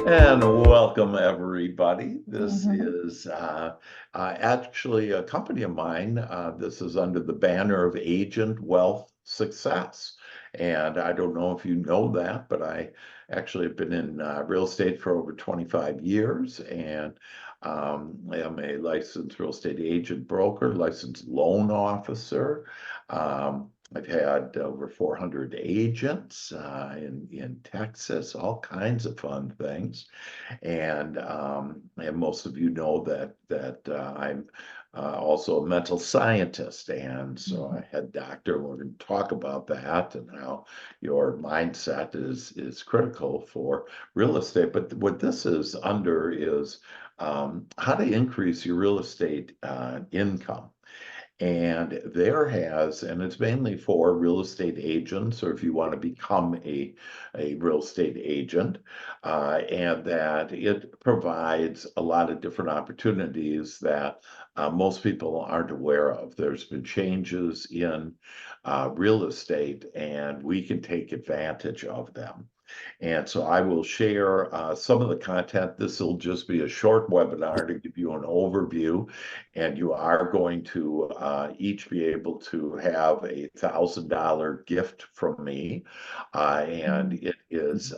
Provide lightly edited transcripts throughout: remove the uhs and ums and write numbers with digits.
And welcome, everybody. This Mhm. is actually a company of mine. This is under the banner of Agent Wealth Success. And I don't know if you know that, but I actually have been in real estate for over 25 years and am a licensed real estate agent broker, licensed loan officer. I've had over 400 agents in Texas, all kinds of fun things. And most of you know that I'm also a mental scientist, and so Mhm. I had doctor. We're going to talk about that and how your mindset is critical for real estate. But what this is under is how to increase your real estate income. And and it's mainly for real estate agents, or if you want to become a real estate agent, and that it provides a lot of different opportunities that most people aren't aware of. There's been changes in real estate, and we can take advantage of them. And so I will share some of the content. This will just be a short webinar to give you an overview, and you are going to each be able to have $1,000 gift from me. And Mhm. it is,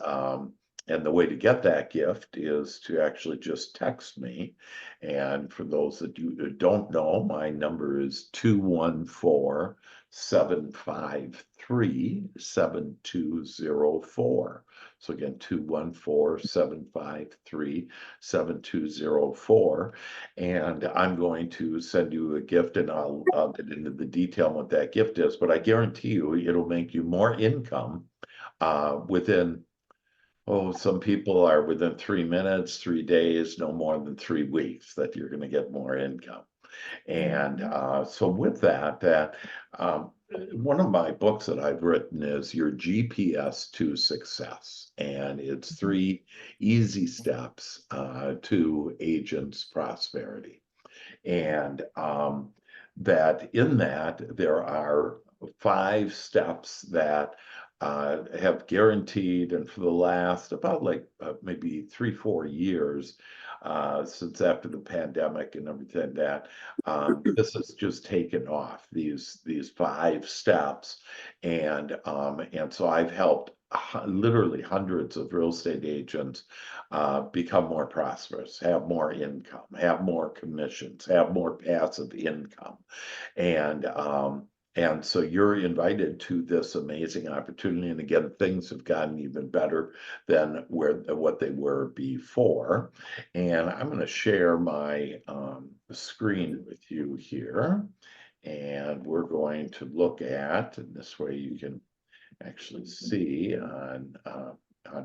and the way to get that gift is to actually just text me. And for those that you don't know, my number is 214-753-7204. So again, 214-753-7204. And I'm going to send you a gift, and I'll get into the detail on what that gift is, but I guarantee you it'll make you more income within, oh, some people are within 3 minutes, 3 days, no more than 3 weeks that you're going to get more income. And Mhm. so with that, um, one of my books that I've written is Your GPS to Success, and it's Mhm. 3 easy steps to agents' prosperity. And that in that there are 5 steps that have guaranteed, and for the last about like maybe 3, 4 years since after the pandemic and everything, that this has just taken off these 5 steps, and so I've helped literally hundreds of real estate agents become more prosperous, have more income, have more commissions, have more passive income. And and so you're invited to this amazing opportunity. And again, things have gotten even better than what they were before. And I'm going to share my screen with you here. And we're going to look at, and this way you can actually see on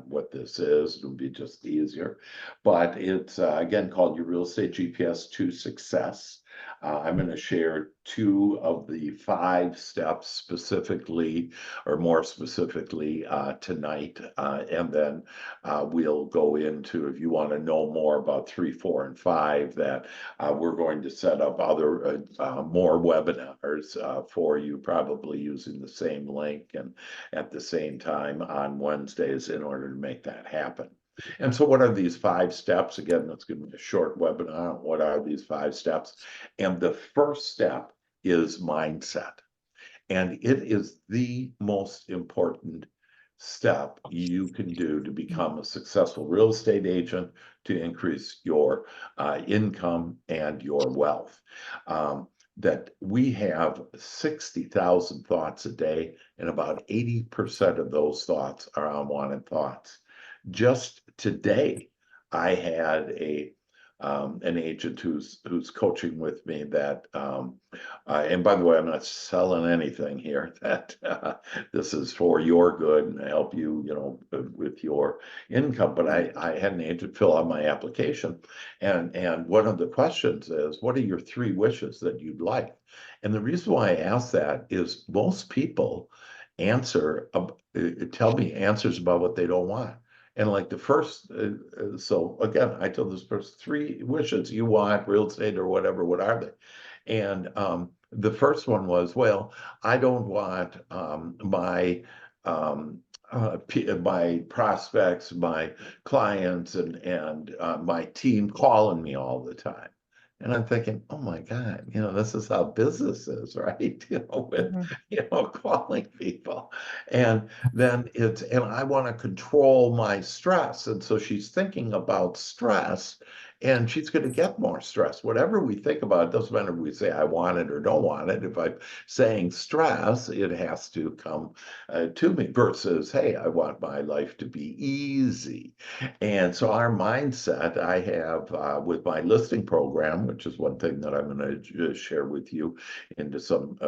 what this is. It'll be just easier. But it's again called Your Real Estate GPS to Success. I'm going to share 2 of the 5 steps specifically, or more specifically, tonight. And then we'll go into, if you want to know more about 3, 4, and 5, that we're going to set up other more webinars for you, probably using the same link and at the same time on Wednesdays in order to make that happen. And so, what are these 5 steps? Again, let's give me a short webinar. What are these 5 steps? And the first step is mindset. And it is the most important step you can do to become a successful real estate agent, to increase your income and your wealth. Um, that we have 60,000 thoughts a day, and about 80% of those thoughts are unwanted thoughts. Just today, I had an agent who's coaching with me that and by the way, I'm not selling anything here. That this is for your good and help you, with your income. But I had an agent fill out my application, and one of the questions is, what are your 3 wishes that you'd like? And the reason why I ask that is most people answer, tell me answers about what they don't want. And like the first, so again, I told this person 3 wishes you want, real estate or whatever. What are they? And the first one was, well, I don't want my my prospects, my clients, and my team calling me all the time. And I'm thinking, oh my God, this is how business is, right? With, Mhm. calling people. And then and I want to control my stress. And so she's thinking about stress, and she's going to get more stress. Whatever we think about, it doesn't matter if we say I want it or don't want it. If I'm saying stress, it has to come to me versus, hey, I want my life to be easy. And so our mindset I have with my listing program, which is one thing that I'm going to share with you into some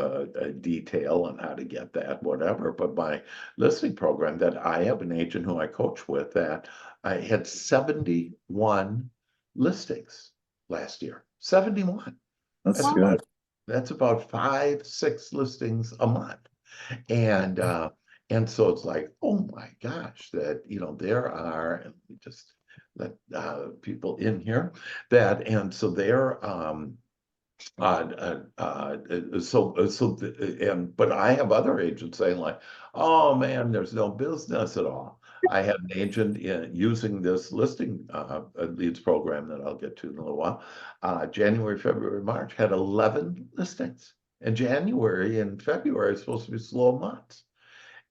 detail on how to get that, whatever. But my listing program, that I have an agent who I coach with, that I had 71 listings last year. 71. That's That's good. that's about 5, 6 listings a month. And so it's like, oh my gosh, that there are, and we just let people in here, and so they're but I have other agents saying like, oh man, there's no business at all. I had an agent using this listing leads program that I'll get to in a little while. January, February, March had 11 listings. And January and February is supposed to be slow months.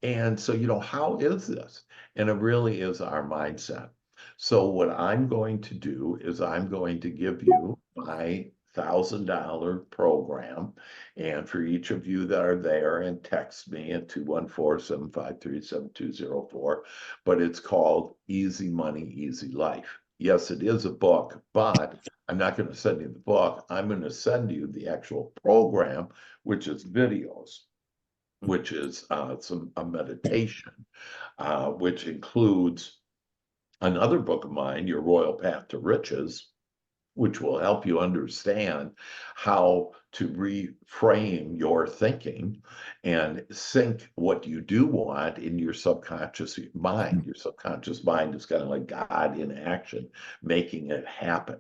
And so, how is this? And it really is our mindset. So, what I'm going to do is I'm going to give you my $1,000 program. And for each of you that are there, and text me at 214-753-7204. But it's called Easy Money, Easy Life. Yes, it is a book, but I'm not going to send you the book. I'm going to send you the actual program, which is videos, which is a meditation, which includes another book of mine, Your Royal Path to Riches, which will help you understand how to reframe your thinking and sync what you do want in your subconscious mind. Your subconscious mind is kind of like God in action, making it happen.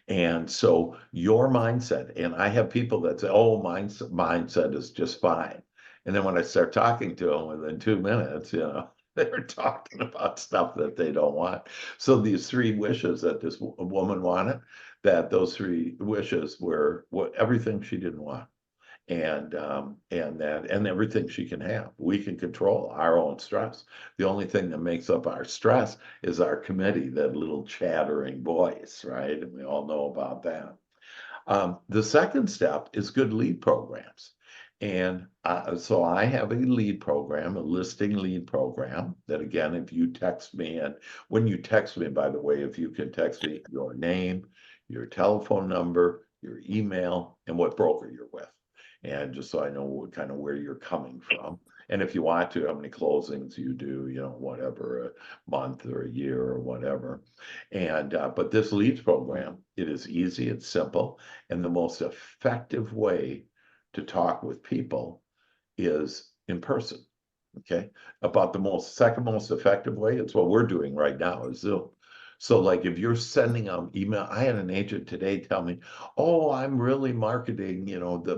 And so your mindset, and I have people that say, oh, mindset is just fine. And then when I start talking to them within 2 minutes, they're talking about stuff that they don't want. So these 3 wishes that this woman wanted, that those 3 wishes were everything she didn't want, and everything she can have. We can control our own stress. The only thing that makes up our stress is our committee, that little chattering voice, right? And we all know about that. The second step is good lead programs. And so I have a lead program, a listing lead program, that again, if you text me, and when you text me, by the way, if you can text me your name, your telephone number, your email, and what broker you're with. And just so I know what kind of where you're coming from. And if you want to, how many closings you do, whatever, a month or a year or whatever. And but this leads program, it is easy, it's simple, and the most effective way to talk with people is in person. Okay. About the second most effective way, it's what we're doing right now, is Zoom. So like if you're sending an email, I had an agent today tell me, oh, I'm really marketing,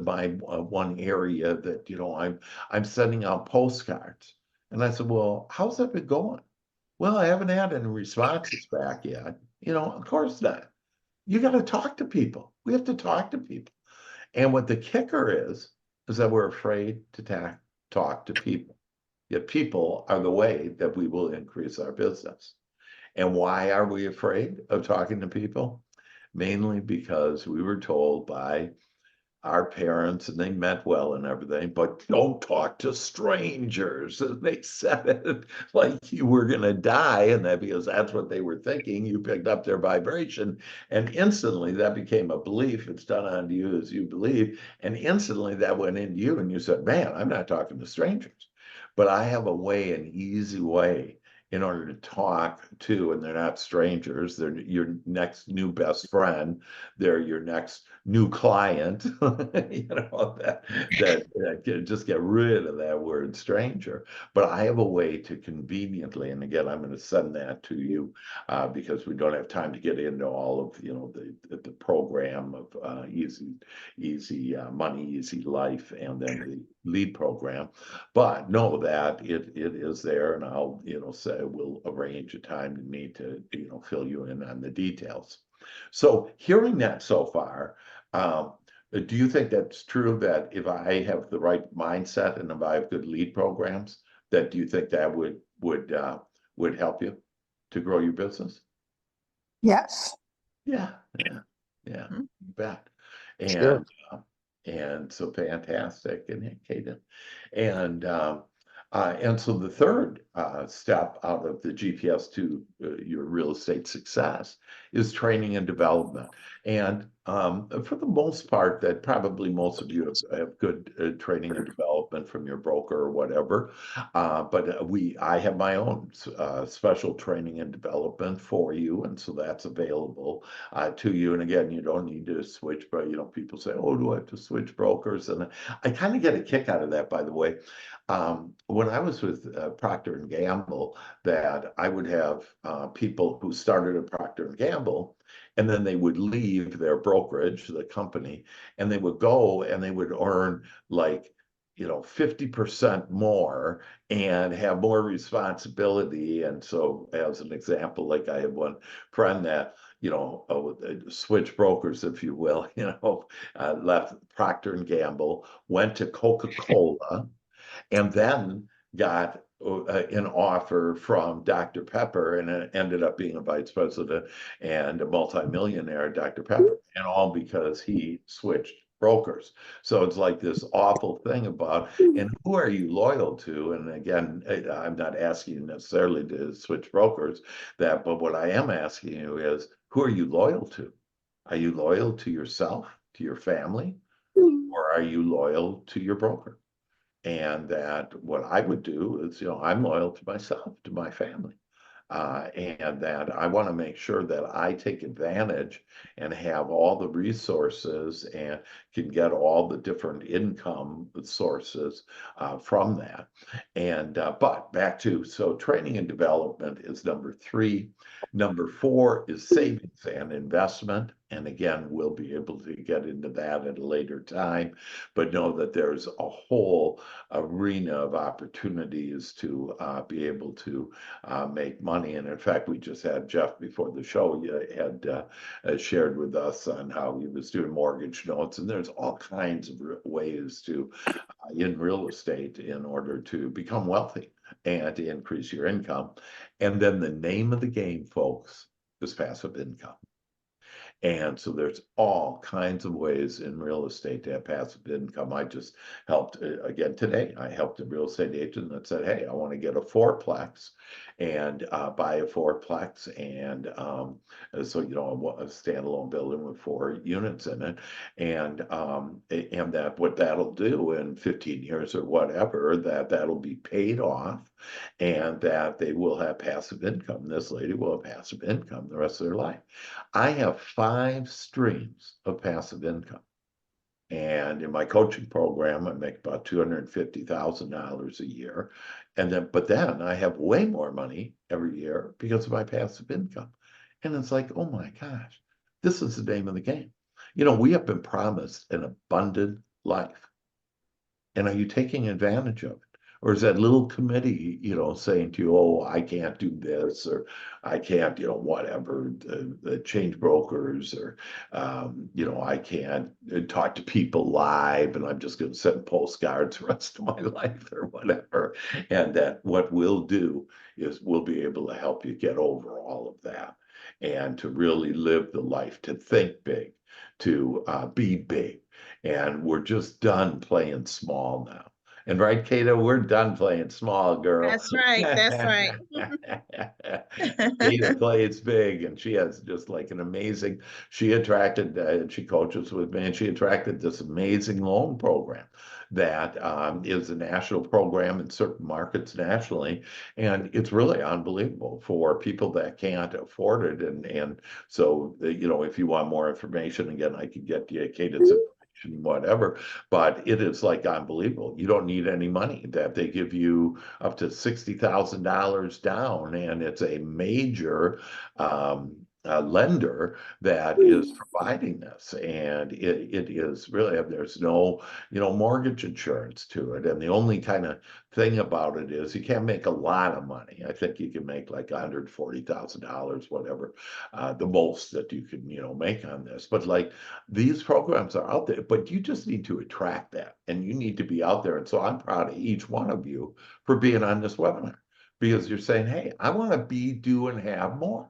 my one area that, I'm sending out postcards. And I said, well, how's that been going? Well, I haven't had any responses back yet. Of course not. You got to talk to people. We have to talk to people. And what the kicker is that we're afraid to talk to people. Yet people are the way that we will increase our business. And why are we afraid of talking to people? Mainly because we were told by our parents, and they meant well and everything, but don't talk to strangers. And they said it like you were going to die. And that because that's what they were thinking, you picked up their vibration. And instantly that became a belief. It's done unto you as you believe. And instantly that went into you. And you said, man, I'm not talking to strangers. But I have a way, an easy way, in order to talk to, and they're not strangers, they're your next new best friend, they're your next new client, just get rid of that word stranger. But I have a way to conveniently, and again, I'm going to send that to you because we don't have time to get into all of, the program of easy money, easy life, and then the lead program. But know that it is there, and I'll, say we'll arrange a time to meet to, fill you in on the details. So hearing that so far, do you think that's true that if I have the right mindset and if I have good lead programs, that do you think that would help you to grow your business? Yes. Yeah, you bet. Sure. And so fantastic, and Kaden, and and so the third step out of the GPS to your real estate success is training and development. And for the most part, that probably most of you have good training and development from your broker or whatever. But I have my own special training and development for you, and so that's available to you. And again, you don't need to switch, but people say, "Oh, do I have to switch brokers?" And I kind of get a kick out of that, by the way. When I was with Procter and Gamble, that I would have people who started at Procter and Gamble, and then they would leave their brokerage, the company, and they would go and they would earn like 50% more and have more responsibility. And so, as an example, like I have one friend that switch brokers, if you will, left Procter and Gamble, went to Coca-Cola, and then got an offer from Dr. Pepper, and it ended up being a vice president and a multimillionaire at Dr. Pepper, and all because he switched brokers. So it's like this awful thing about, and who are you loyal to? And again, I'm not asking you necessarily to switch brokers, but what I am asking you is, who are you loyal to? Are you loyal to yourself, to your family, or are you loyal to your broker? And that what I would do is, I'm loyal to myself, to my family. And that I want to make sure that I take advantage and have all the resources and can get all the different income sources from that. And but back to, so training and development is number 3. Number 4 is savings and investment. And again, we'll be able to get into that at a later time, but know that there's a whole arena of opportunities to be able to make money. And in fact, we just had Jeff before the show had shared with us on how he was doing mortgage notes, and there's all kinds of ways to in real estate in order to become wealthy and to increase your income. And then the name of the game, folks, is passive income. And so there's all kinds of ways in real estate to have passive income. I just helped, again today, I helped a real estate agent that said, "Hey, I want to get a fourplex and buy a fourplex." And so, a standalone building with 4 units in it. And that what that'll do in 15 years or whatever, that'll be paid off, and that they will have passive income. This lady will have passive income the rest of their life. I have 5 streams of passive income. And in my coaching program, I make about $250,000 a year. But then I have way more money every year because of my passive income. And it's like, oh my gosh, this is the name of the game. We have been promised an abundant life. And are you taking advantage of it? Or is that little committee, saying to you, "Oh, I can't do this," or "I can't, whatever, change brokers," or, "I can't talk to people live, and I'm just going to send postcards the rest of my life," or whatever. And that what we'll do is we'll be able to help you get over all of that and to really live the life, to think big, to be big. And we're just done playing small now. And right, Kata, we're done playing small, girl. That's right. That's right. Kata plays big, and she has just like an amazing. She attracted, she coaches with me, and she attracted this amazing loan program that is a national program in certain markets nationally, and it's really unbelievable for people that can't afford it. And so, you know, if you want more information, again, I can get you Kata's information, whatever. But it is like unbelievable. You don't need any money. That they give you up to $60,000 down, and it's a major lender that is providing this, and it is really, there's no, you know, mortgage insurance to it, and the only kind of thing about it is you can't make a lot of money. I think you can make like $140,000, whatever, the most that you can, you know, make on this. But like, these programs are out there, but you just need to attract that, and you need to be out there. And so I'm proud of each one of you for being on this webinar, because you're saying, hey, I want to be, do, and have more.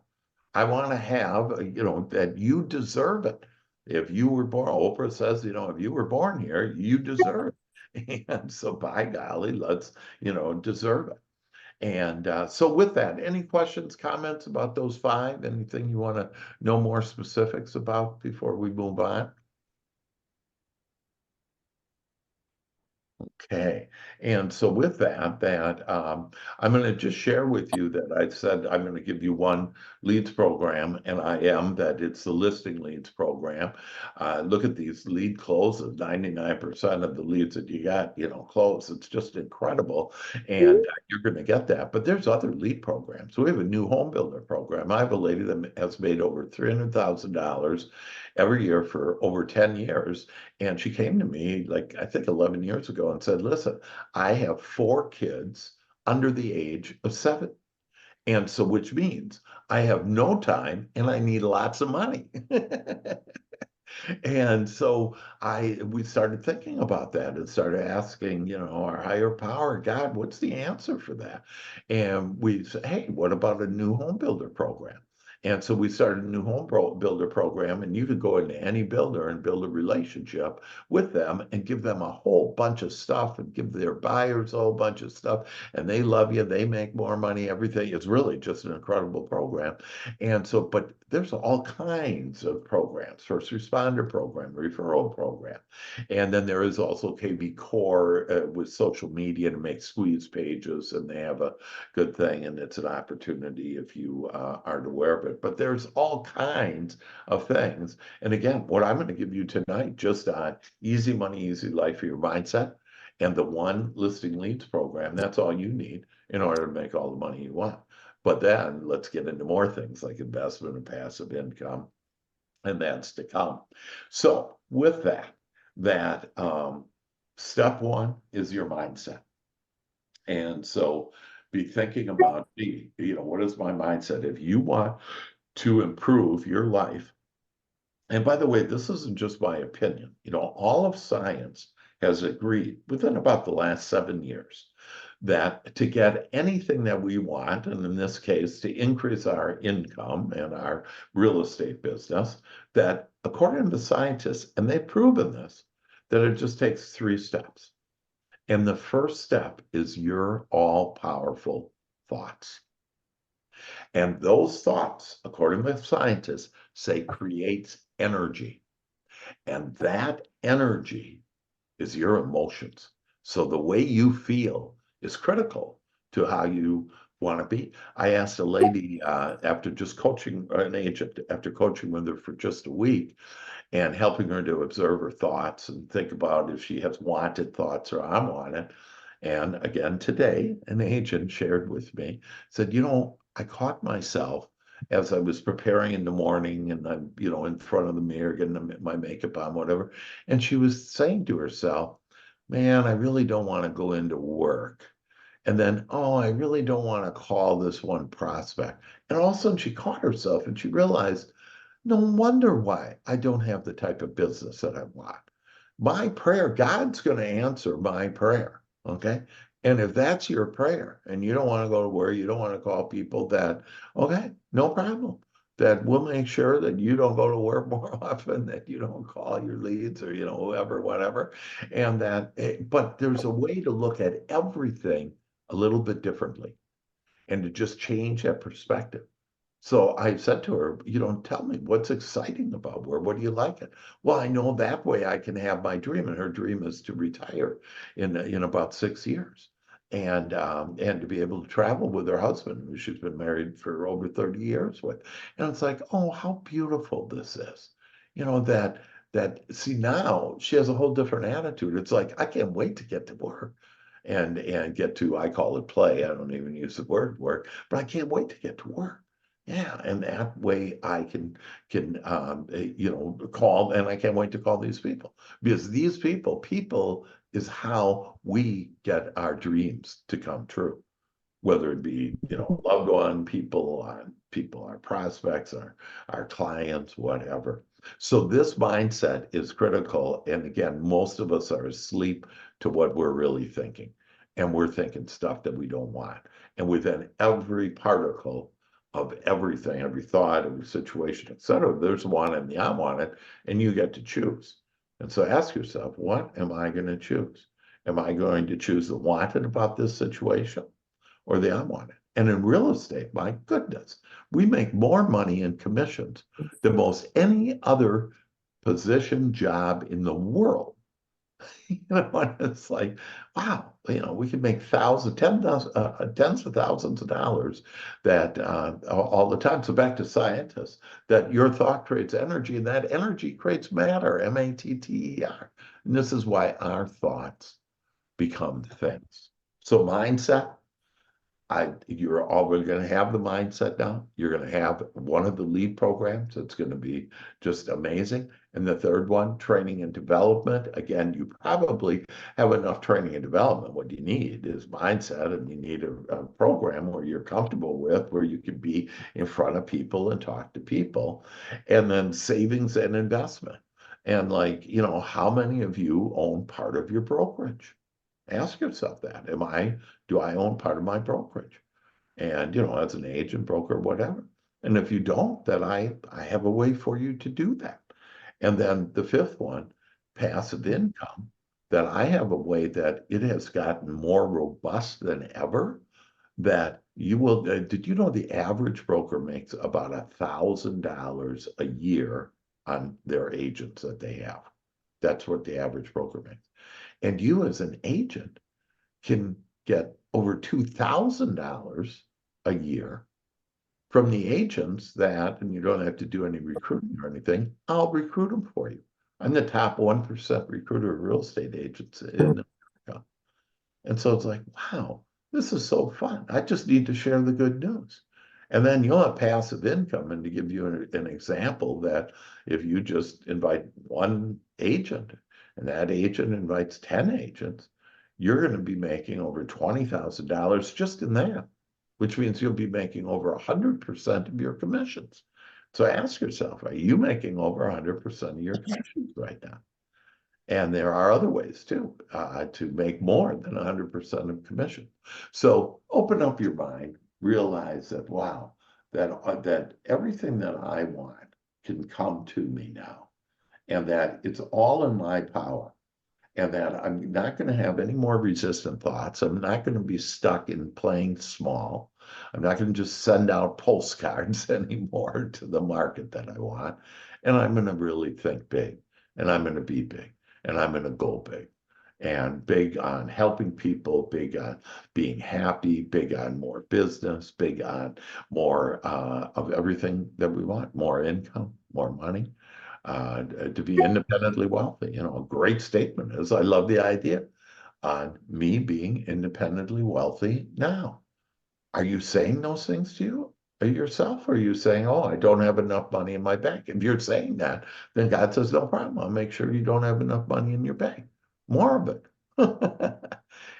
I want to have, you know, that you deserve it. If you were born, Oprah says, you know, if you were born here, you deserve it. And so by golly, let's, you know, deserve it. And so with that, any questions, comments about those five? Anything you want to know more specifics about before we move on? Okay, and so with that, I'm going to just share with you that I said I'm going to give you one leads program, and I am, that it's the listing leads program. Look at these lead closes, 99% of the leads that you got, you know, close. It's just incredible, and you're going to get that. But there's other lead programs. We have a new home builder program. I have a lady that has made over $300,000 every year for over 10 years. And she came to me like, I think 11 years ago and said, listen, I have 4 kids under the age of 7. And so, which means I have no time and I need lots of money. And so we started thinking about that and started asking, you know, our higher power, God, what's the answer for that? And we said, hey, what about a new home builder program? And so we started a new builder program, and you could go into any builder and build a relationship with them and give them a whole bunch of stuff and give their buyers a whole bunch of stuff. And they love you. They make more money, everything. It's really just an incredible program. And so, but there's all kinds of programs, first responder program, referral program. And then there is also KB Core with social media to make squeeze pages, and they have a good thing, and it's an opportunity if you aren't aware of it. But there's all kinds of things. And again, what I'm going to give you tonight, just on easy money, easy life for your mindset, and the one listing leads program, that's all you need in order to make all the money you want. But then let's get into more things like investment and passive income, and that's to come. So with that, step one is your mindset. And so be thinking about, you know, what is my mindset? If you want to improve your life, and by the way, this isn't just my opinion, you know, all of science has agreed within about the last 7 years that to get anything that we want, and in this case, to increase our income and our real estate business, that according to scientists, and they've proven this, that it just takes 3 steps. And the first step is your all-powerful thoughts. And those thoughts, according to scientists, say creates energy. And that energy is your emotions. So the way you feel is critical to how you want to be. I asked a lady after just coaching an agent, after coaching with her for just a week and helping her to observe her thoughts and think about if she has wanted thoughts or unwanted. And again, today, an agent shared with me, said, you know, I caught myself as I was preparing in the morning and I'm, you know, in front of the mirror, getting my makeup on, whatever. And she was saying to herself, man, I really don't want to go into work. And then, oh, I really don't want to call this one prospect. And all of a sudden she caught herself and she realized, no wonder why I don't have the type of business that I want. My prayer, God's going to answer my prayer. Okay. And if that's your prayer and you don't want to go to work, you don't want to call people, that, okay, no problem. that we'll make sure that you don't go to work more often, that you don't call your leads or, whoever, whatever. And that, but there's a way to look at everything a little bit differently and to just change that perspective. So I said to her, tell me what's exciting about work. What do you like it? Well, I know that way I can have my dream, and her dream is to retire in about 6 years, and to be able to travel with her husband, who she's been married for over 30 years with. And it's like, oh, how beautiful this is. That see, now she has a whole different attitude. It's like, I can't wait to get to work and get to, I call it play. I don't even use the word work, but I can't wait to get to work. Yeah, and that way I can call, and I can't wait to call these people, because these people is how we get our dreams to come true, whether it be loved one people, our prospects, our clients, whatever. So this mindset is critical, and again, most of us are asleep to what we're really thinking, and we're thinking stuff that we don't want, and within every particle of everything, every thought, every situation, etc., there's one and the I want it, and you get to choose. And so ask yourself, what am I going to choose? Am I going to choose the wanted about this situation or the unwanted? And in real estate, my goodness, we make more money in commissions than most any other position job in the world. And it's like, wow, we can make tens of thousands of dollars that all the time. So back to scientists, that your thought creates energy, and that energy creates matter, matter. And this is why our thoughts become things. So mindset, you're already going to have the mindset now. You're going to have one of the lead programs that's going to be just amazing. And the third one, training and development. Again, you probably have enough training and development. What you need is mindset, and you need a program where you're comfortable with, where you can be in front of people and talk to people. And then savings and investment. And how many of you own part of your brokerage? Ask yourself that. Do I own part of my brokerage? And, as an agent, broker, whatever. And if you don't, then I have a way for you to do that. And then the fifth one, passive income, that I have a way that it has gotten more robust than ever, that you will, did you know the average broker makes about $1,000 a year on their agents that they have? That's what the average broker makes. And you as an agent can get over $2,000 a year from the agents and you don't have to do any recruiting or anything. I'll recruit them for you. I'm the top 1% recruiter of real estate agents in America. And so it's like, wow, this is so fun. I just need to share the good news. And then you'll have passive income. And to give you an example, that if you just invite one agent and that agent invites 10 agents, you're going to be making over $20,000 just in that, which means you'll be making over 100% of your commissions. So ask yourself, are you making over 100% of your commissions right now? And there are other ways too, to make more than 100% of commission. So open up your mind, realize that, wow, that everything that I want can come to me now, and that it's all in my power, and that I'm not going to have any more resistant thoughts. I'm not going to be stuck in playing small. I'm not going to just send out postcards anymore to the market that I want. And I'm going to really think big, and I'm going to be big, and I'm going to go big, and big on helping people, big on being happy, big on more business, big on more of everything that we want, more income, more money. To be independently wealthy. A great statement is, I love the idea on me being independently wealthy now. Are you saying those things to you or yourself? Or are you saying, oh, I don't have enough money in my bank? If you're saying that, then God says, no problem. I'll make sure you don't have enough money in your bank. More of it.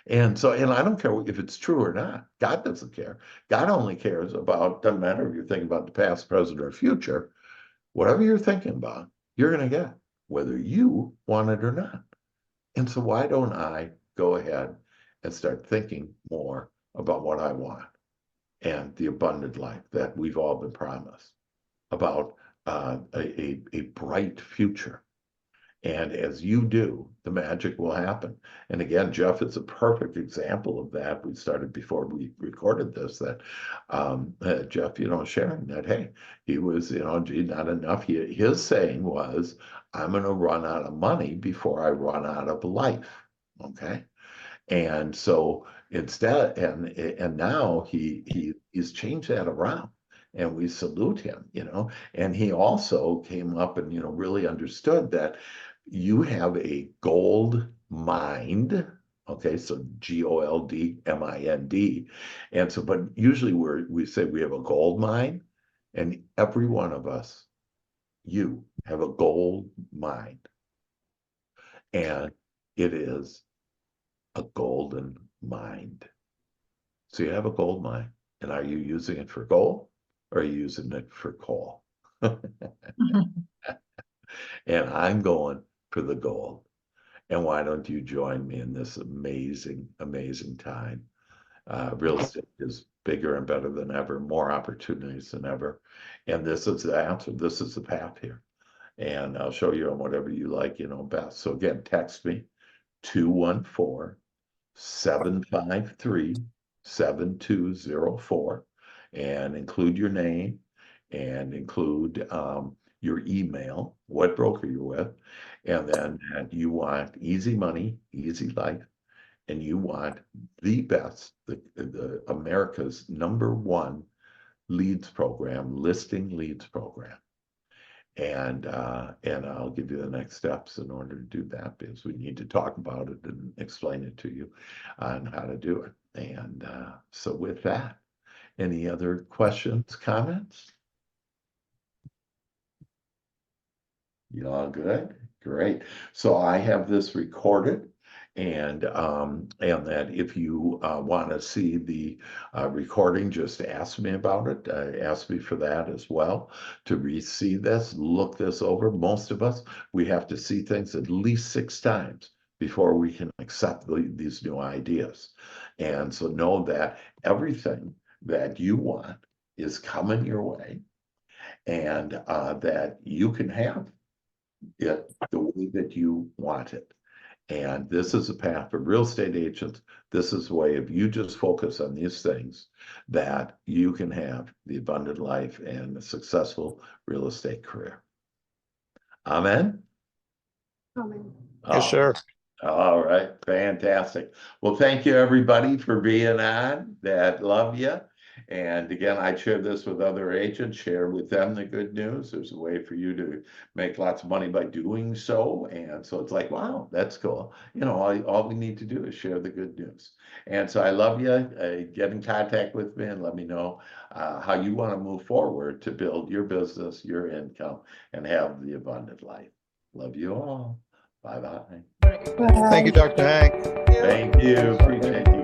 And I don't care if it's true or not. God doesn't care. God only cares about, doesn't matter if you're thinking about the past, present, or future. Whatever you're thinking about, you're going to get, whether you want it or not. And so why don't I go ahead and start thinking more about what I want and the abundant life that we've all been promised? about a bright future. And as you do, the magic will happen. And again, Jeff is a perfect example of that. We started before we recorded this, that Jeff, sharing that, hey, he was, gee, not enough. His saying was, I'm going to run out of money before I run out of life. Okay. And so instead, and now he's changed that around. And we salute him, and he also came up and, really understood that you have a gold mind. Okay, so GOLDMIND. And so, but usually we say we have a gold mine, and every one of us, you have a gold mine. And it is a golden mind. So you have a gold mine, and are you using it for gold, or are you using it for coal? And I'm going for the gold. And why don't you join me in this amazing, amazing time? Real estate is bigger and better than ever, more opportunities than ever. And this is the answer. This is the path here. And I'll show you on whatever you like, best. So again, text me 214-753-7204 and include your name and include your email, what broker you're with, and then you want easy money, easy life, and you want the best, the America's #1 leads program, listing leads program. And I'll give you the next steps in order to do that, because we need to talk about it and explain it to you on how to do it. And so with that, any other questions, comments? You all good? Great. So I have this recorded, and that if you want to see the recording, just ask me about it. Ask me for that as well, to re-see this, look this over. Most of us, we have to see things at least 6 times before we can accept these new ideas. And so know that everything that you want is coming your way, and that you can have it the way that you want it. And this is a path for real estate agents. This is a way, if you just focus on these things, that you can have the abundant life and a successful real estate career. Amen. Amen. Yes, sir. All right, fantastic. Well, thank you everybody for being on. That love you. And again, I share this with other agents, share with them the good news. There's a way for you to make lots of money by doing so. And so it's like, wow, that's cool. All we need to do is share the good news. And so I love you. Get in contact with me and let me know how you want to move forward to build your business, your income, and have the abundant life. Love you all. Bye-bye. Thank you, Dr. Hank. Thank you. Appreciate you.